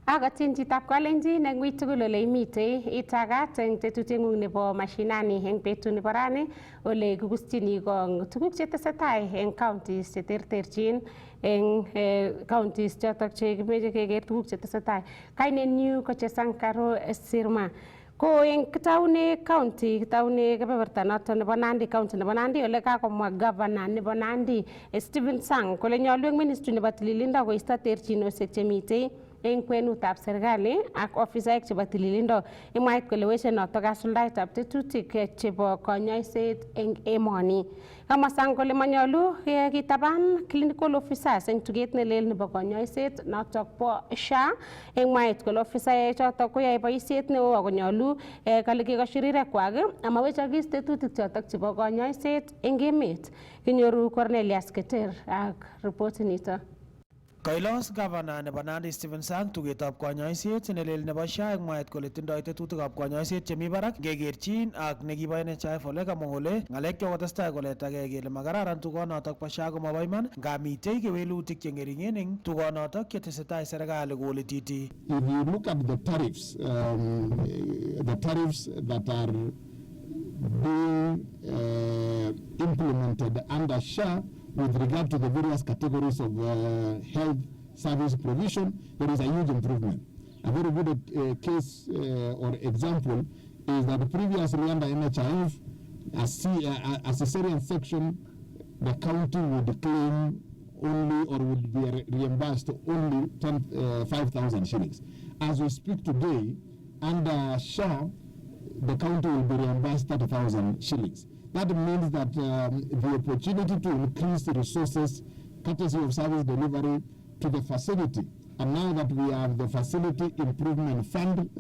Agotin chitab Kalenjin eng wui tugul ole imite itagat eng tetutieng'ung nebo Mashinani eng betut nebo rani ole kikustyini kong tuguk chetesetai eng counties cheterterchin eng counties chotok che kimeche keker tuguk chetesetai. Kainenyu ko Chesankaro Sirma. Ko eng kitaune county kitaune kebeberta noto nebo Nandi county nebo Nandi ole kakomwa governor nebo Nandi Stephen Sang kole nyolu eng ministry nebo tililindo koisto terchinosiek chemitei eng kwenutab serikali ak ofisaek chebo tililindo. Imwait kole weche noto kasuldaetab tetutik chebo konyoiset eng emoni. Kamwa Sang kole manyolu kitaban clinical officers eng tuget nelel nebo konyoiset notok bo SHA. Eng mwaet kole ofisaek chotok koyae boisiet neo ako nyolu kale kekoshi rirekwak amawechokis tetutik chotok chebo konyoiset eng emet. Kinyoru Cornelius Keter ak reportit nito. Kailos Governor nebo Nandi Stephen Sang tugetab konyoiset nelel nebo SHA eng mwaet kole tindoi tetutikab konyoiset chemi barak ngekerchin ak nekibo NHIF ole kamwa kole ng'alek chekotestai koletagei kele makararan tugonotok bo SHA komobo iman ngamitei kewelutik cheng'ering'en eng tugonotok chetesetai serikali koletiti. If you look at the tariffs that are being implemented under SHA with regard to the various categories of health service provision, there is a huge improvement. A very good case or example is that previously under NHIF, a cesarean section, the county would claim only or would be reimbursed only 5,000 shillings. As we speak today, under SHA, the county will be reimbursed 30,000 shillings. That means that the opportunity to increase the resources, courtesy of service delivery to the facility, and now that we have the facility improvement fund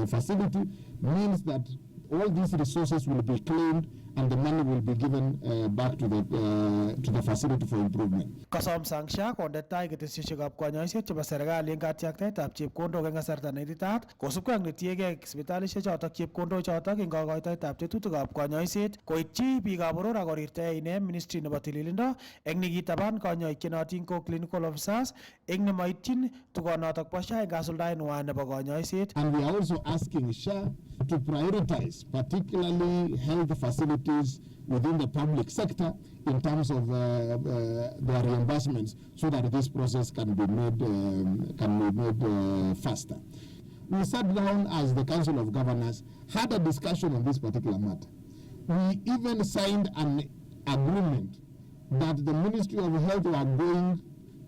facility, means that all these resources will be claimed and the money will be given back to the facility for improvement. Kasom Sang SHA konde tai ketesyosyekab konyoiset chebo serikali eng katyaktaetab chepkondok eng kasarta neititaat kosubkei ak netiegei sipitalishek chotok chepkondok chotok eng kakoitoetab tetutikab konyoiset koityi biikab boror ak korirtae ine ministry nebo tililindo eng nikitaban konyoik chenotin ko clinical officers eng nemoityin tugonotok bo SHA eng kasuldaenwa nebo konyoiset. And we are also asking SHA to prioritize particularly health facilities within the public sector in terms of their reimbursements so that this process can be made faster. We sat down as the Council of Governors, had a discussion on this particular matter. We even signed an agreement that the Ministry of Health were going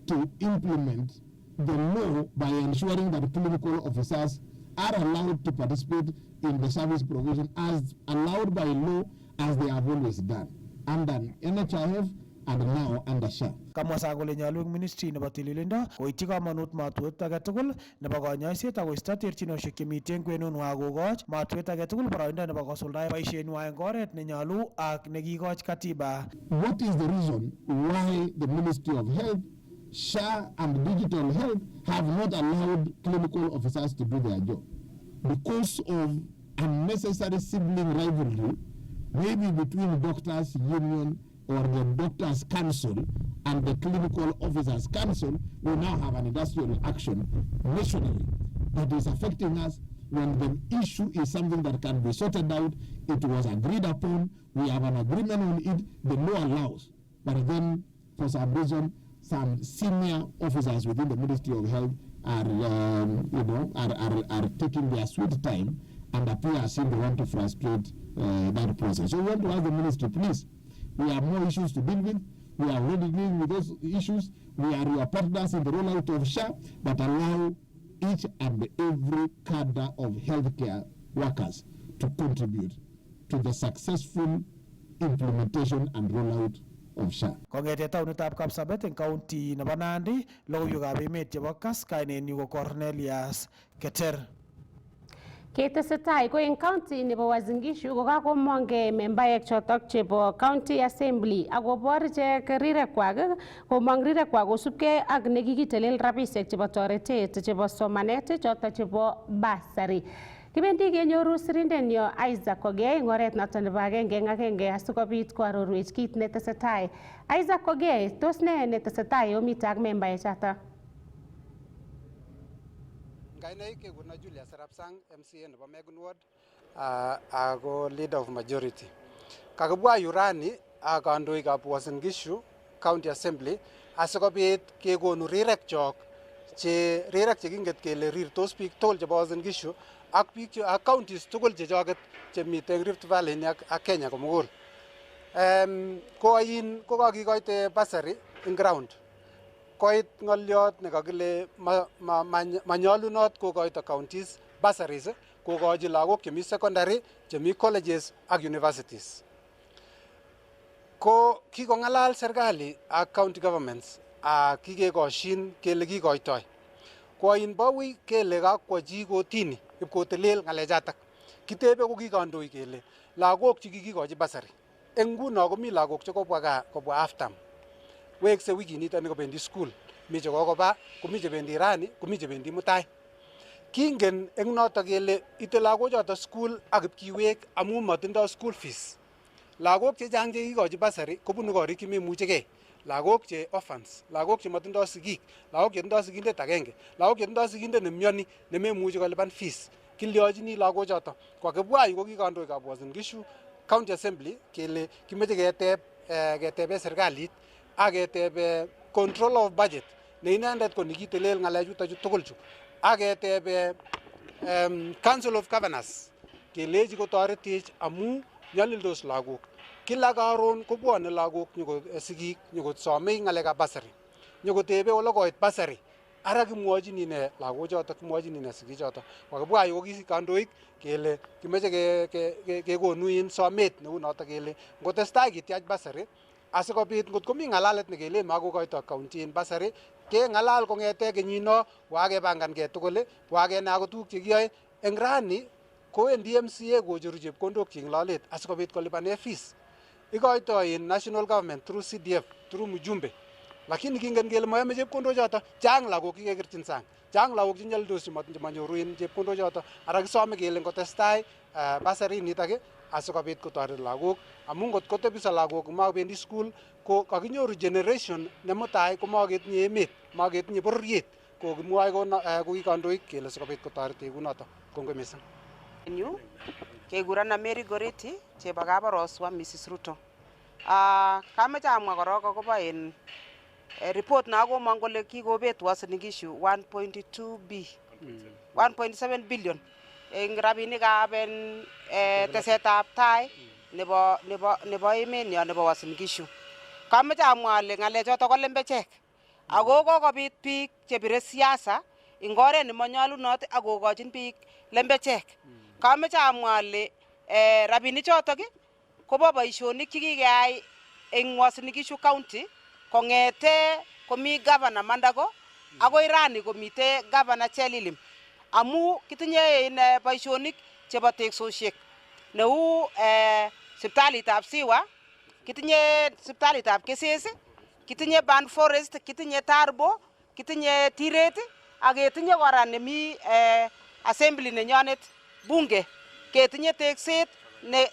to implement the law by ensuring that clinical officers are allowed to participate in the service provision as allowed by law as they have always done under NHIF and now under SHA. Kamwa Sang kole nyolu eng ministry nebo tililindo koityi kamanut matwet age tugul nebo konyoiset ak koisto terchinoshek chemitei eng kwenunwa kokoch matwet age tugul boroindo nebo kosuldae boisienwa eng oret nenyolu ak nekikoch katiba. What is the reason why the Ministry of Health, SHA and Digital Health have not allowed clinical officers to do their job? Because of unnecessary sibling rivalry, maybe between doctors' union or the doctors' council and the clinical officers' council, we now have an industrial action nationally that is affecting us. When the issue is something that can be sorted out, it was agreed upon, we have an agreement on it, the law allows. But then, for some reason, some senior officers within the Ministry of Health are taking their sweet time and appear as if they want to frustrate that process. So we want to ask the ministry, please, we have more issues to deal with. We are already dealing with those issues. We are your partners in the rollout of SHA, but allow each and every cadre of healthcare workers to contribute to the successful implementation and rollout of SHA. Kongete taunitab Kapsabet eng county nebo Nandi, logoiwekab emet chebo Kass, kainenyu ko Cornelius Keter. Ketesetai ko eng county nebo Uasin Gishu ko kakomongei membaek chotok chebo county assembly akobor ichek rirekwak komong rirekwak kosubkei ak nekikitelel rabisiek chebo toretet chebo somanet chotok chebo bursary. Kibendi kenyoru sirindenyo Isaac Ogei eng oret noto nebo agenge eng agenge asikobit koarorwech kit netesetai. Isaac Ogei, tos ne netesetai omite ak membaek chotok? Kainaik kekuna Julius Arap Sang MCA nebo Megun Ward ako leader of majority. Kakibwa yu rani ak kandoikab Uasin Gishu County Assembly asikobit kekonu rirek chok rirek chekinget kele rirtos biik tugul chebo Uasin Gishu ak biik ak counties tugul chechoket chemiten Rift Valley ak Kenya komugul. Ko kakikoite basari in ground. Koit ng'olyot nekakile manyolunot kokoito counties bursaries kokochi lagok chemi secondary, chemi colleges ak universities. Ko kikong'alal serikali ak county governments ak kikekoshin kele kikoitoi. Koin bawi kele kakwo chi kotini ipkotelel ng'alechatak. Kitebe ko kikandoik kele lagok chekikikochi basari. Eng nguno komi lagok chekobwa gaa kobwa half term. Wekse wikinito kobendi school, mi chekokoba, komi chebendi rani, komi chebendi mutai. Kingen eng noto kele ite lagochoto school ak ipkiwek amu matindoi school fees. Lagok chechang chekikochi basari kobunu korik chememuchegei. Lagok che orphans, lagok che matindoi sigik, lagok che tindoi sigindet agenge, lagok che tindoi sigindet nemyoni nememuchi kolipan fees. Kilyochini lagochoto. Kokibwa yu ko kikandoikab Uasin Gishu County Assembly kele kimeche ketebe serikalit ak ketebe control of budget ne inendet ko nikitelel ng'alechuto chu tugul chu ak ketebe Council of Governors kelechi kotoretech amu nyalildos lagok. Kila karon kobwone lagok sigik nyokosome ng'alekab basari, nyokotebe ole koit basari. Ara kimwochini ne lagochoto, kimwochini ne sigichoto. Kokibwa yu ko kandoik kele kimeche kekonu somet neu noto kele ngotestai kityach basari asikobit ngotko mi ng'alalet nekelen makokoito county in basari keng'alal kong'ete kenyino kokakebangangei tugul kokakenai ako tuguk chekiyoe. Eng rani kowendi MCA kocheru chepkondok eng lolet asikobit kolipane fees. Ikoitoi national government through CDF through mjumbe. Lakini kingen kele mayome chepkondochoto, chang lagok kikekirchin sang, chang lagok chenyalildos chemanyoru chepkondochoto. Ara kisome kele ngotestai basari nitok asikobit kotoret lagok amu ngot kotebiso lagok komakobendi school ko kakinyoru generation nemutai komaketinye emet, maketinye bororiet. Ko kimwoe ko kandoik kele sikobit kotoretech kunoto. Kongoi mising. Yu kekurana Mary Goreti chebo kabaroswa Mrs. Ruto. Kameche amwa korok akobo report na komong kole kikobet Uasin Gishu 1.7 billion eng rabinikab tesetab tai nebo emenyo nebo Uasin Gishu. Kameche amwa ale ng'alechoto ko lembechek. Ako kokobit biik chebire siasa eng oret nemanyolunot ak kokochin biik lembechek. Kameche amwa ale rabinichoto kobo boisionik chekikeyai eng Uasin Gishu County kong'ete komi governor Mandago akoi rani komite governor Chelilim. Amu kitinye boisionik chebo teksosiek neu sipitalitab Siwa, kitinye sipitalitab Keses, kitinye Ban Forest, kitinye Tarbo, kitinye Tiret ak ketinye kora nemi assembly nenyonet bunge. Ketinye tekset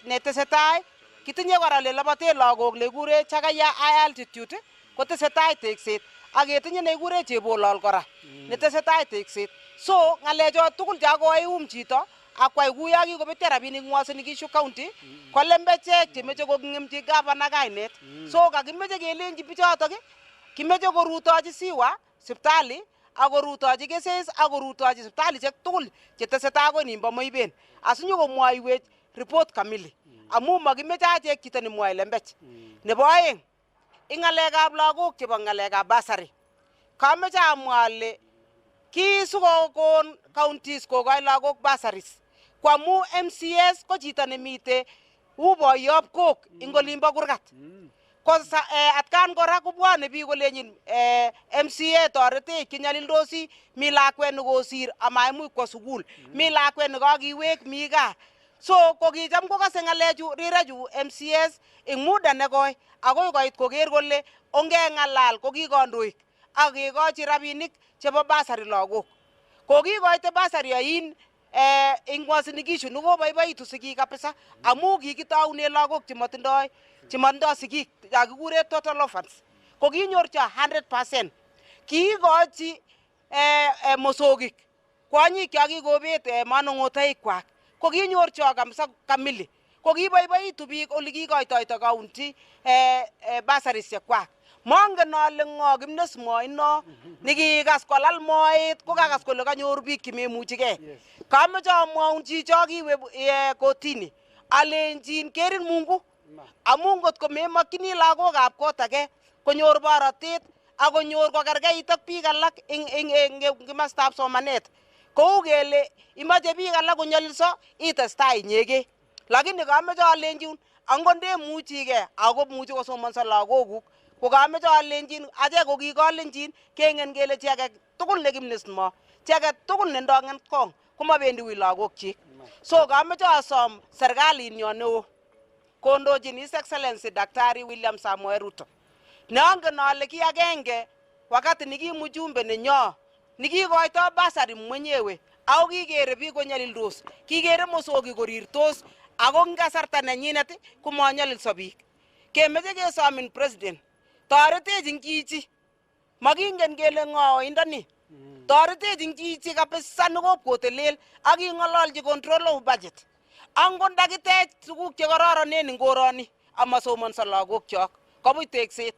netesetai, kitinye kora lelabote lagok lekure Chakaya High Altitude kotesetai tekset ak ketinye nekure Chebolol kora netesetai tekset. So ng'alecho tugul cha koium chito akwai kuyo kikobetyo rabinik Uasin Gishu County ko lembechek chemeche kong'emchi gavana kainet. So kakimeche kelenji bichotok kimeche korutochi Siwa sipitali ak korutochi Keses ak korutochi sipitalishek tugul chetesetai ko nimbo Moiben asinyokomwoiwech report kamili amu makimeche achek chito nemwoe lembech. Nebo aeng ing ng'alekab lagok chebo ng'alekab basari kameche amwa ale kisukokon counties kokoi lagok basaris kwamu MCS ko chito nemite u boyob kok ing olimbo kurgat. Ko atkan kora kobwane biik kolenjin MCA toretech kinyalildosi, mi lakwet nekosir amaimuch kwo sukul, mi lakwet nekakiwek mi gaa. So kokicham kokase ng'alechu rirechu MCS ing muda nekoi akoi koit koker kole ongeng'alal ko kikandoik ak kekochi rabinik chebo basari lagok. Kokikoite basari ain ing Uasin Gishu nekoboiboitu sigik kabisa amu kikitaune lagok chematindoi sigik yakikure total orphans. Kokinyorcho 100%. Kiikochi mosokik kwanyik chakikobet manongotoikwak ko kinyor cho kamili ko kiboiboitu biik ole kikoitoito county basarisiek kwak. Mongen ale ng'o Kipnes Moino nikikas kolal moet ko kakas kole kanyor biik chememuchigei. Kameche amwaun chicho kiwe kotini alenjin kerin Mungu amu ngot ko memakchini lagokab kot age konyor borotet ak konyor kokerkeit ak biik alak eng kimostab somanet. Kou kele imache biik alak konyolilso itestai inyegei. Lakini kameche alenjin angot ndemuchigei ako muchi kosomonso lagokuk ko kameche alenjin achek ko kikolenjin kengen kele chi age tugul ne Kipnes Mo, chi age tugul ne ndong'et kong komabendi wi lagokchik. So kameche asom serikalinyo neo kondochin His Excellency Daktari William Samoei Ruto neangen ale ki agenge wakati niki mjumbe nenyo nikikoito basari mwenyewe au kikere biik konyalildos, kikere mosoki korirtos ako eng kasarta nenyinet komanyalilso biik. Kemeche kesomin president toretech ing chichi makingen kele ng'o indoni, toretech ing chichi kabisa nekop kotelel ak ing'ololchi control of budget. Angot ndakitech tuguk chekororonen ing koroni amasomonso lagokchok kobuch tekset.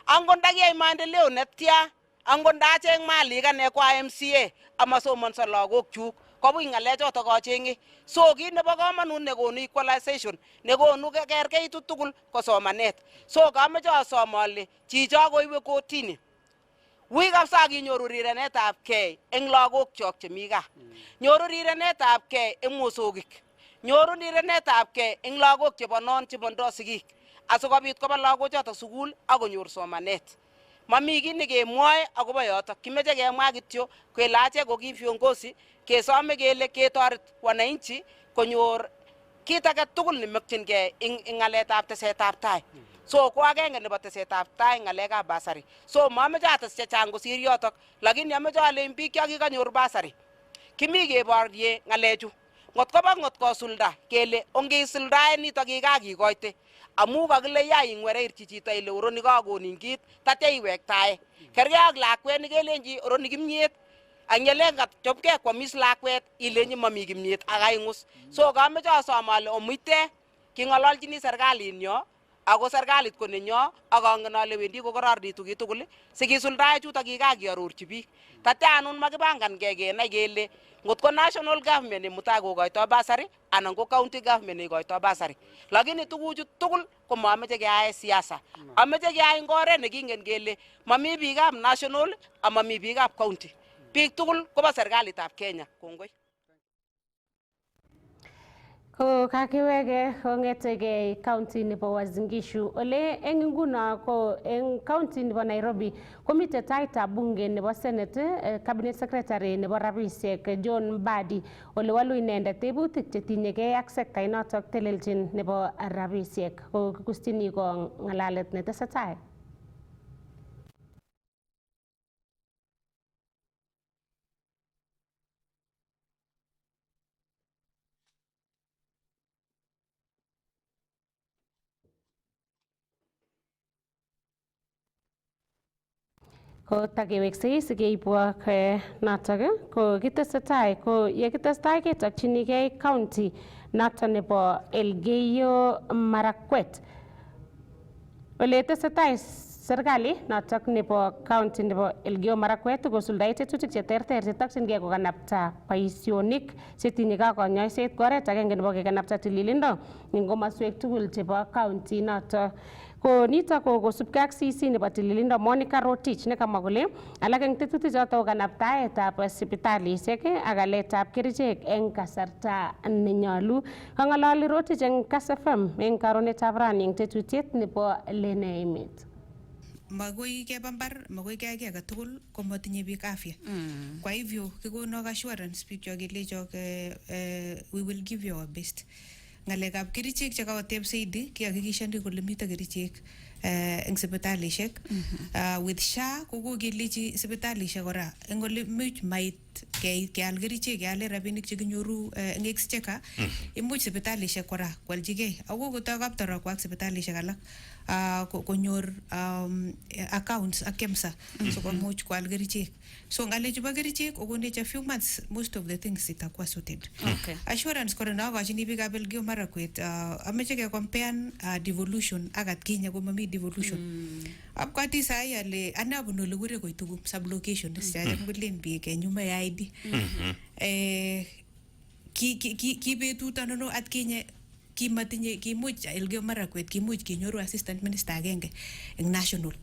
Angot ndakiyai maendeleo netya, angot ndacheng malik ane kwa MCA amasomonso lagokchuk kobuch ng'alechotok acheng'e. So kit nebo komonut nekonu equalization nekonu kerkeitu tugul ko somanet. So kameche asom ale chicho koiwe kotini wi kabisa kinyoru rirenetabgei eng lagokchok chemi gaa, nyoru rirenetabgei eng mosokik, nyoru rirenetabgei eng lagok chebo non chebondoi sigik asikobit koba lagochotok sukul akonyor somanet. Mami kiy nekemwoe akobo yotok, kimeche kemwa kityo kele achek ko ki viongozi kesome kele ketoret wananchi konyor kit age tugul nemakchingei ing ng'aletab tesetab tai. So ko agenge nebo tesetab tai ng'alekab basari. So mameche ates chechang kosir yotok, lakini ameche alein biik chakikanyor basari kimi keborye ng'alechu ngot kosulda kele ongisuldae nitok kikakikoite amu kakile yai ing'wereirchi chito ile oroni kakonin kit tatya iwektae. Kergei ak lakwet nikelenji oroni kimnyet ak nyelen kachopgei kwamis lakwet ilenji mami kimnyet ak kaing'us. So kameche asom ale omuite king'ololchini serikalinyo ako serikalit ko nenyo ak angen ale wendi kokororonitu kiy tugul sikisuldae chutok kikakiarorchi biik. Tatya anun makibangangei kenai kele ngotko national government nemutai kokoito basari anan ko county government neikoito basari. Lakini tuguchu tugul ko mameche keyae siasa. Ameche keyae eng oret nekingen kele mami biikab national amami biikab county. Biik tugul kobo serikalitab Kenya. Kongoi. Ko kakiweke kong'etegei county nebo Uasin Gishu ole eng nguno ko eng county nebo Nairobi komite taitab bunge nebo Senate cabinet secretary nebo rabisiek John Mbadi ole walu inendet tebutik chetinyegei ak sekta inotok teleljin nebo rabisiek. Ko kikustini ko ng'alalet netesetai. Ko takeweksei sikeibwa notok ko kitesetai ko yekitestai ketokchinigei county notok nebo Elgeyo Marakwet ole tesetai serikali notok nebo county nebo Elgeyo Marakwet kosuldae tetutik cheterter chetokchingei kokanapta boisionik chetinyegei ak konyoiset ko oret agenge nebo kekanapta tililindo eng komoswek tugul chebo county notok. Ko nitok ko kosubkei ak CC nebo tililindo Monica Rotich nekamwa kole alak eng tetutik chotok ko kanaptaetab sipitalisiek ak aletab kerichek eng kasarta nenyolu. Kang'alali Rotich eng Kass FM eng karonetab rani eng tetutiet nebo Lene Emet. Magoi keba mbar, magoi keyai kiy age tugul komatinye biik afya. Kwa hivyo kikonok assurance biik cho kelechok we will give you our best. Ng'alekab kerichek chekawateb Saidi kihakikishani kole mito kerichek eng sipitalishek. With SHA kokokelechi sipitalishek kora eng ole much mait keal kerichek keale rabinik chekinyoru eng exchequer, imuch sipitalishek kora kwaljigei ako kotoi kaptarok ak sipitalishek alak konyor accounts ak KEMSA sikomuch kwal kerichek. So ngalechu bo kerichek kokonech a few months, most of the things itakuwa sorted. Assurance kora nakachini biikab Elgeyo Marakwet, ameche ke compare devolution ak atkinye ko mami devolution. Abkwati sai ale anabunu ole kure koitu sublocation sija kulen biik nyuma ya ID. Ki betut anono atkinye kimatinye kimuch Elgeyo Marakwet kimuch kinyoru assistant minister agenge eng national.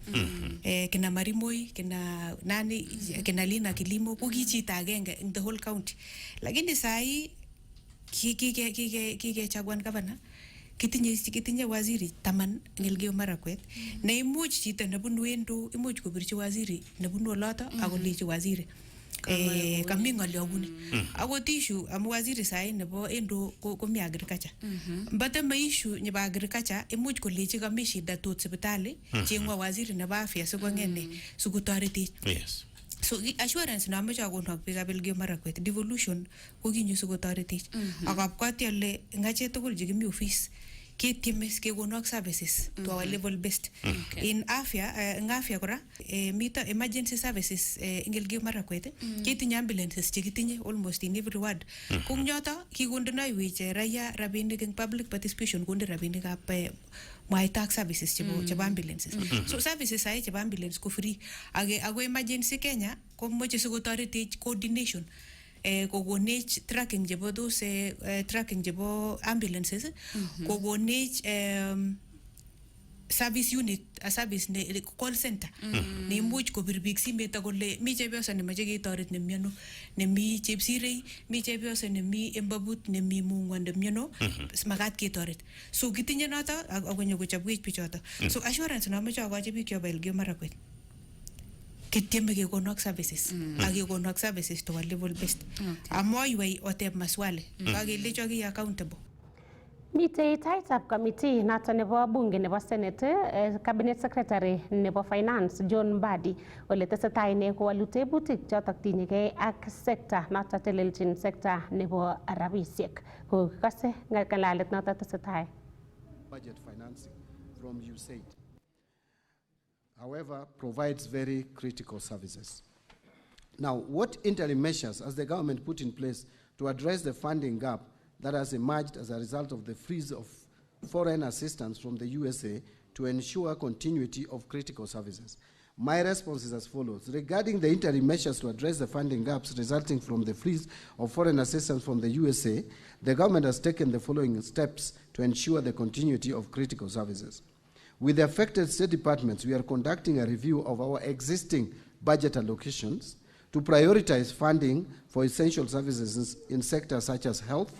Kina Marimoi, kina nani, kina Lina Kilimo ko ki chito agenge in the whole county. Lakini sai kikechaguan governor, kitinye waziri 10 eng Elgeyo Marakwet, na imuch chito nebunu Endo imuch kobirchi waziri nebunu oloto akolechi waziri kami ng'olyobuni. Akot issue amu waziri sai nebo Endo komi agriculture. Mbate ma issue nebo agriculture imuch kolechi kami shida tot sipitali chengwa waziri nebo afya sikong'ene sikotoreti. Yes. So assurance na ameche akonok biikab Elgeyo Marakwet, devolution ko kinyo sikotoretech. Akabwati ale ngache tugul chekimi office ketiemes kekonok services to our level best. In afya kora mito emergency services eng Elgeyo Marakwet ketinye ambulances chekitinye almost in every ward. Kung nyoto kikondonaiwech raia rabinik eng public participation konde rabinikab mwaita services chebo ambulances. So services ai chebo ambulance ko free. Ako emergency Kenya komoche sikotoretech coordination. Kokonech tracking chebo those tracking chebo ambulances, kokonech service unit, a service ne call center ne imuch kobir biik simet akole mi chepyoso nemoche ketoret nemiono, nemi Chepsirei, mi chepyoso nemi Embabut, nemi Mung'wa nemiono, makat ketoret. So kitinye noto akonyo kochobwech bichoto. So assurance namoche akochi biik chobo Elgeyo Marakwet, kitieme kekonok services ak kekonok services to a level best. Amoywei oteb maswali kakelecho ki accountable. Mitei taitab committee noto nebo bunge nebo Senate, cabinet secretary nebo finance John Mbadi ole tesetai ine kowolu tebutik chotok tinyegei ak sector noto teleljin sector nebo rabisiek. Ko kase ngalalet noto tesetai. Budget financing from USAID, however, provides very critical services. Now, what interim measures has the government put in place to address the funding gap that has emerged as a result of the freeze of foreign assistance from the USA to ensure continuity of critical services? My response is as follows. Regarding the interim measures to address the funding gaps resulting from the freeze of foreign assistance from the USA, the government has taken the following steps to ensure the continuity of critical services. With the affected state departments, we are conducting a review of our existing budget allocations to prioritize funding for essential services in sectors such as health,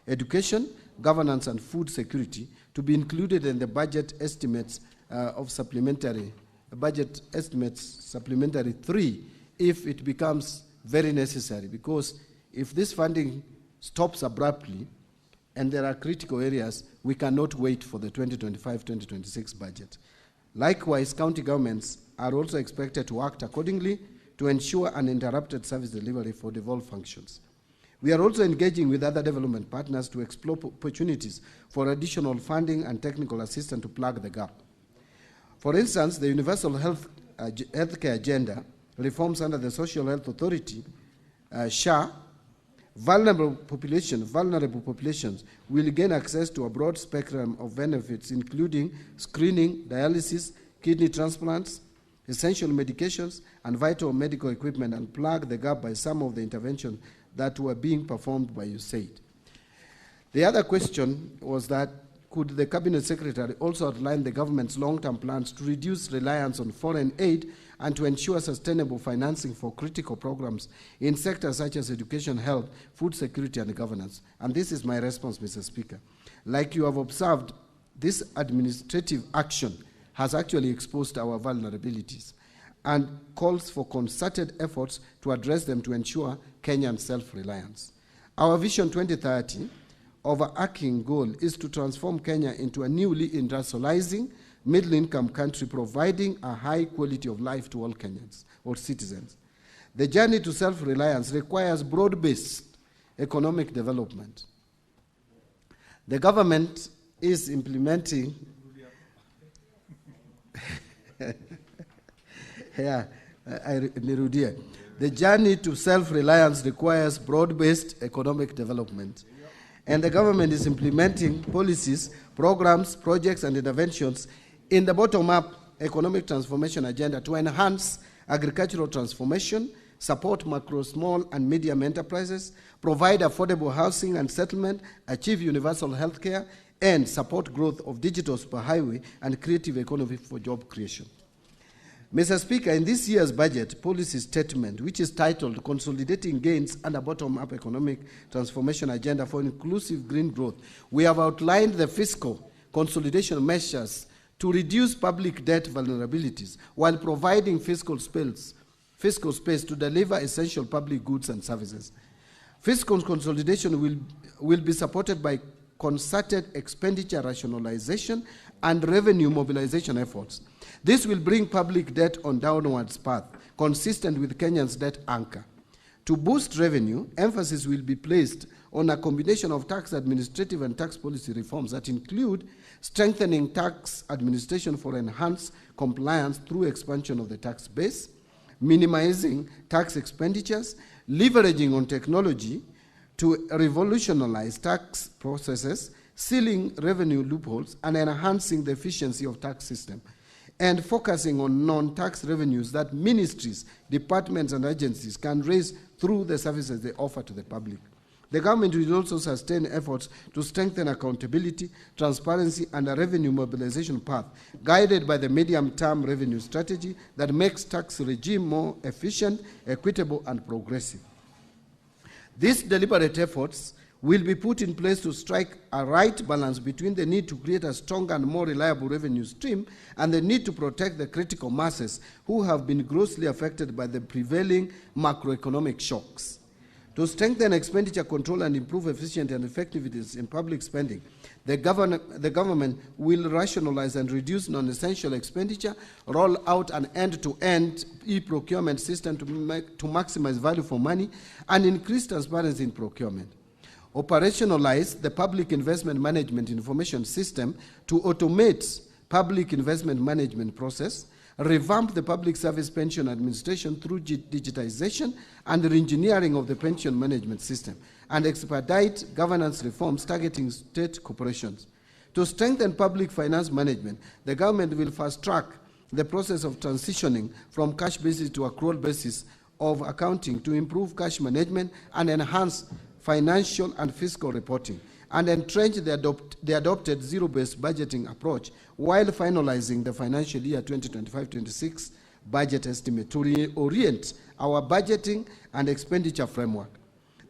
education, governance, and food security to be included in the budget estimates supplementary 3 if it becomes very necessary, because if this funding stops abruptly and there are critical areas, we cannot wait for the 2025-2026 budget. Likewise, county governments are also expected to act accordingly to ensure uninterrupted service delivery for devolved functions. We are also engaging with other development partners to explore opportunities for additional funding and technical assistance to plug the gap. For instance, the Universal Healthcare Agenda reforms under the Social Health Authority, SHA, vulnerable populations will gain access to a broad spectrum of benefits, including screening, dialysis, kidney transplants, essential medications, and vital medical equipment, and plug the gap by some of the interventions that were being performed by USAID. The other question was that could the Cabinet Secretary also outline the government's long-term plans to reduce reliance on foreign aid and to ensure sustainable financing for critical programs in sectors such as education, health, food security, and governance? And this is my response, Mr. Speaker. Like you have observed, this administrative action has actually exposed our vulnerabilities and calls for concerted efforts to address them to ensure Kenyan self-reliance. Our Vision 2030 overarching goal is to transform Kenya into a newly industrializing, middle-income country, providing a high quality of life to all Kenyans or citizens. The journey to self-reliance requires broad-based economic development. The government is implementing the journey to self-reliance requires broad-based economic development. And the government is implementing policies, programs, projects, and interventions in the bottom-up economic transformation agenda to enhance agricultural transformation, support macro, small, and medium enterprises, provide affordable housing and settlement, achieve universal health care, and support growth of digital superhighway and creative economy for job creation. Mr. Speaker, in this year's budget policy statement, which is titled Consolidating Gains under Bottom-up Economic Transformation Agenda for Inclusive Green Growth, we have outlined the fiscal consolidation measures to reduce public debt vulnerabilities while providing fiscal space to deliver essential public goods and services. Fiscal consolidation will be supported by concerted expenditure rationalization and revenue mobilization efforts. This will bring public debt on downwards path, consistent with Kenya's debt anchor. To boost revenue, emphasis will be placed on a combination of tax administrative and tax policy reforms that include strengthening tax administration for enhanced compliance through expansion of the tax base, minimizing tax expenditures, leveraging on technology to revolutionize tax processes, sealing revenue loopholes, and enhancing the efficiency of tax system, and focusing on non-tax revenues that ministries, departments, and agencies can raise through the services they offer to the public. The government will also sustain efforts to strengthen accountability, transparency, and a revenue mobilization path guided by the medium-term revenue strategy that makes tax regime more efficient, equitable, and progressive. These deliberate efforts will be put in place to strike a right balance between the need to create a stronger and more reliable revenue stream and the need to protect the critical masses who have been grossly affected by the prevailing macroeconomic shocks. To strengthen expenditure control and improve efficiency and effectiveness in public spending, the government will rationalize and reduce non-essential expenditure, roll out an end-to-end e-procurement system to maximize value for money, and increase transparency in procurement. Operationalize the public investment management information system to automate public investment management process, revamp the public service pension administration through digitization and re-engineering of the pension management system, and expedite governance reforms targeting state corporations. To strengthen public finance management, the government will fast-track the process of transitioning from cash basis to accrual basis of accounting to improve cash management and enhance financial and fiscal reporting, and entrench the adopted zero-based budgeting approach while finalizing the financial year 2025-26 budget estimate to reorient our budgeting and expenditure framework.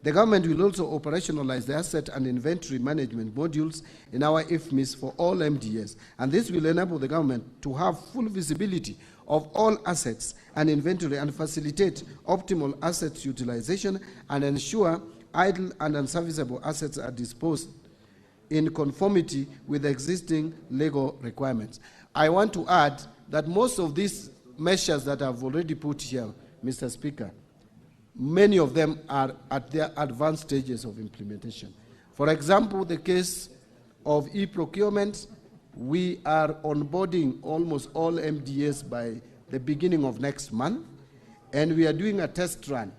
The government will also operationalize the asset and inventory management modules in our IFMIS for all MDAs, and this will enable the government to have full visibility of all assets and inventory and facilitate optimal assets utilization and ensure idle and unserviceable assets are disposed in conformity with existing legal requirements. I want to add that most of these measures that I've already put here, Mr. Speaker, many of them are at their advanced stages of implementation. For example, the case of e-procurement, we are onboarding almost all MDAs by the beginning of next month, and we are doing a test run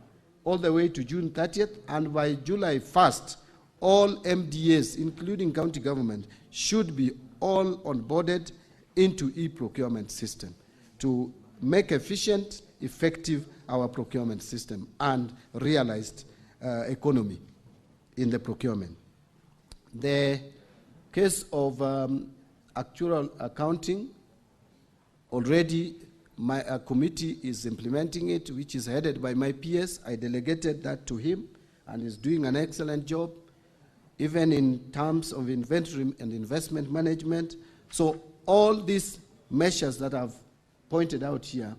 all the way to June 30th, and by July 1st, all MDAs, including county government, should be all onboarded into e-procurement system to make efficient, effective our procurement system and realized economy in the procurement. The case of actuarial accounting, already my committee is implementing it, which is headed by my PS. I delegated that to him, and is doing an excellent job, even in terms of inventory and investment management. So all these measures that I've pointed out here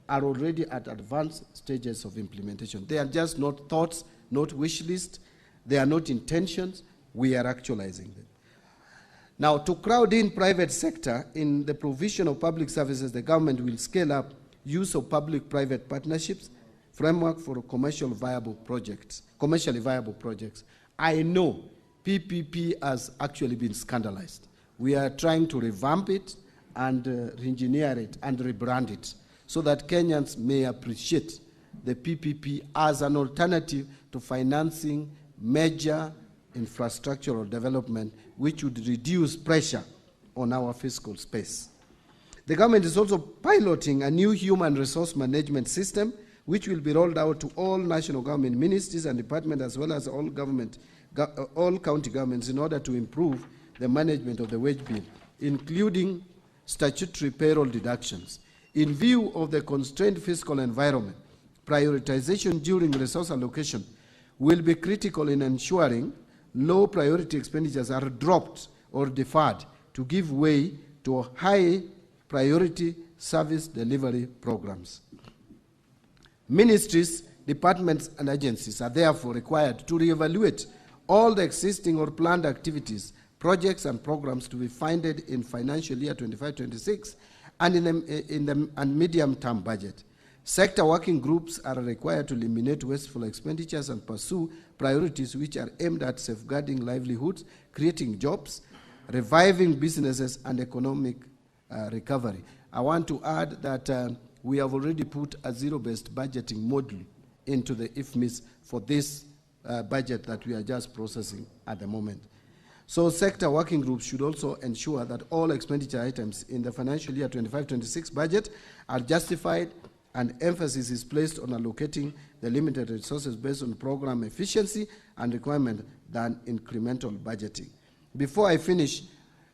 are already at advanced stages of implementation. They are just not thoughts, not wish list. They are not intentions. We are actualizing them. Now, to crowd in private sector in the provision of public services, the government will scale up use of public-private partnerships, framework for commercially viable projects. I know PPP has actually been scandalized. We are trying to revamp it and re-engineer it and rebrand it so that Kenyans may appreciate the PPP as an alternative to financing major infrastructural development, which would reduce pressure on our fiscal space. The government is also piloting a new human resource management system, which will be rolled out to all national government ministries and departments, as well as all county governments, in order to improve the management of the wage bill, including statutory payroll deductions. In view of the constrained fiscal environment, prioritization during resource allocation will be critical in ensuring low priority expenditures are dropped or deferred to give way to high priority service delivery programs. Ministries, departments, and agencies are therefore required to reevaluate all the existing or planned activities, projects, and programs to be funded in financial year 25-26 and in the medium-term budget. Sector working groups are required to eliminate wasteful expenditures and pursue priorities which are aimed at safeguarding livelihoods, creating jobs, reviving businesses, and economic recovery. I want to add that we have already put a zero-based budgeting module into the IFMIS for this budget that we are just processing at the moment. So sector working groups should also ensure that all expenditure items in the financial year 25-26 budget are justified, and emphasis is placed on allocating the limited resources based on program efficiency and requirement than incremental budgeting. Before I finish,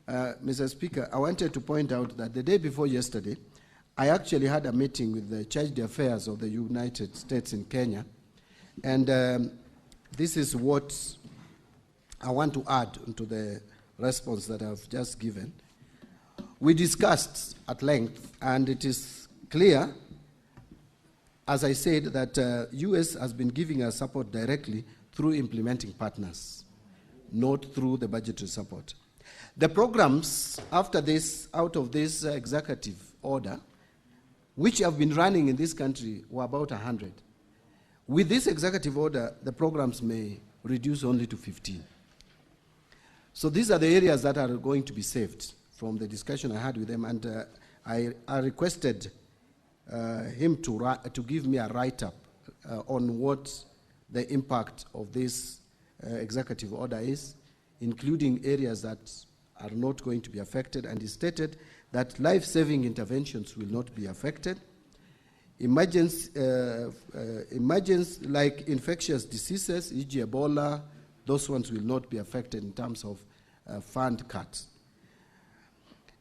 Mr. Speaker, I wanted to point out that the day before yesterday, I actually had a meeting with the Charge d'Affaires of the United States in Kenya, and this is what I want to add to the response that I've just given. We discussed at length, and it is clear, as I said, that US has been giving us support directly through implementing partners, not through the budgetary support. The programs after this, out of this executive order, which have been running in this country, were about 100. With this executive order, the programs may reduce only to 15. So these are the areas that are going to be saved from the discussion I had with them, and I requested him to give me a write-up on what the impact of this executive order is, including areas that are not going to be affected, and he stated that life-saving interventions will not be affected. Emergency like infectious diseases, e.g. Ebola, those ones will not be affected in terms of fund cuts.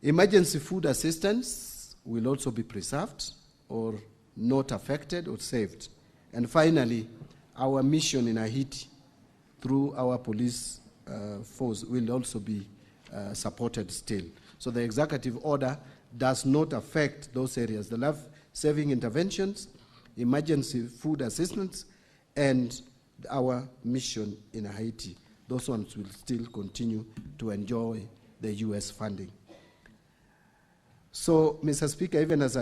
Emergency food assistance will also be preserved or not affected or saved. And finally, our mission in Haiti through our police force will also be supported still. So the executive order does not affect those areas. The life-saving interventions, emergency food assistance, and our mission in Haiti, those ones will still continue to enjoy the US funding. So, Mr. Speaker, even as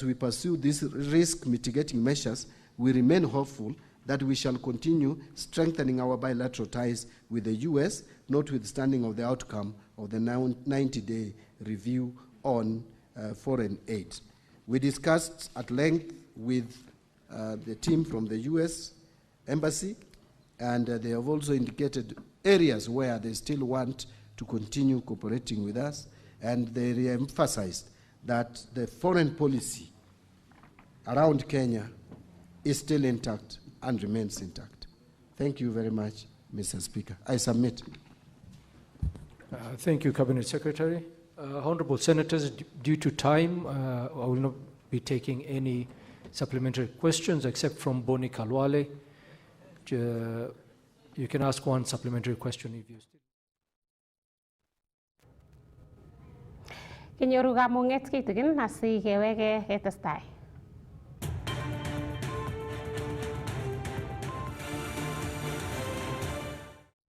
we pursue these risk mitigating measures, we remain hopeful that we shall continue strengthening our bilateral ties with the US, notwithstanding of the outcome of the 90-day review on foreign aid. We discussed at length with the team from the US Embassy, and they have also indicated areas where they still want to continue cooperating with us, and they re-emphasized that the foreign policy around Kenya is still intact and remains intact. Thank you very much, Mr. Speaker. I submit. Thank you, Cabinet Secretary. Honorable Senators, due to time, I will not be taking any supplementary questions except from Boni Kalwale. You can ask one supplementary question if you still. Kenyoru kamung'et kitikin asikeweke ketestai.